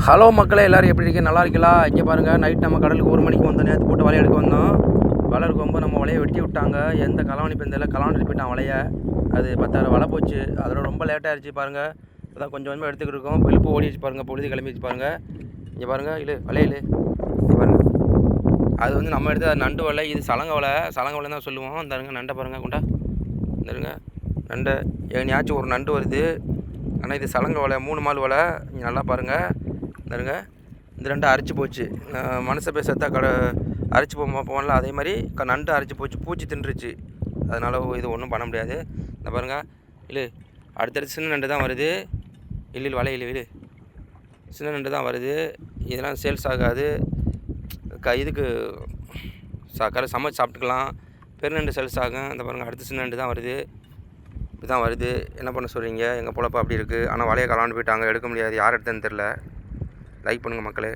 Hello மக்களே, எல்லோரும் எப்படி இருக்கீங்க? நல்லா இருக்கீங்களா? இங்கே பாருங்கள், நைட் நம்ம கடலுக்கு 1 மணிக்கு வந்தோம். நேற்று போட்டு வலையை எடுக்க வந்தோம். வலை இருக்கும்போது நம்ம வலையை வெட்டி விட்டாங்க. எந்த கலவாணி பெந்தில் கலவாண்டிட்டு போயிட்டான் வலையை. அது 10,000 வலை போச்சு. அதோட ரொம்ப லேட்டாகிடுச்சு பாருங்கள். அதான் கொஞ்சம் கொஞ்சமாக எடுத்துக்கிட்டு இருக்கோம். வெளுப்பு ஓடிச்சு பாருங்கள், பொழுது கிளம்பிடுச்சு பாருங்கள். இங்கே பாருங்கள், வலையில் இங்கே பாருங்கள். அது வந்து நம்ம எடுத்து அது நண்டு வலை, இது சலங்க வலை தான் சொல்லுவோம். இந்த நண்டை பாருங்கள், குண்டா இருங்க. நண்டை எங்கேயாச்சும் ஒரு நண்டு வருது. ஆனால் இது சலங்க வலை, 3 மால் வலை. நீங்கள் நல்லா பாருங்கள். இருங்க, இந்த ரெண்டு அரைச்சி போச்சு. மனசை பேசத்தா அரைச்சி போகல, அதே மாதிரி நண்டு அரைச்சி போச்சு, பூச்சி தின்றுச்சு. அதனால் இது ஒன்றும் பண்ண முடியாது. இந்த பாருங்கள், அடுத்தடுத்து சின்ன நண்டு தான் வருது. வலை சின்ன நண்டு தான் வருது. இதெல்லாம் சேல்ஸ் ஆகாது. இதுக்கு சமைச்சு சாப்பிட்டுக்கலாம். பெருநண்டு சேல்ஸ் ஆகும். இந்த பாருங்கள், அடுத்த சின்ன நண்டு தான் வருது. இதுதான் வருது. என்ன பண்ண சொல்கிறீங்க? எங்கள் பொழப்பு அப்படி இருக்குது. ஆனால் வலையை கலாண்டு போயிட்டாங்க, எடுக்க முடியாது. யார் எடுத்தேன்னு தெரில. லைக் பண்ணுங்கள் மக்களே.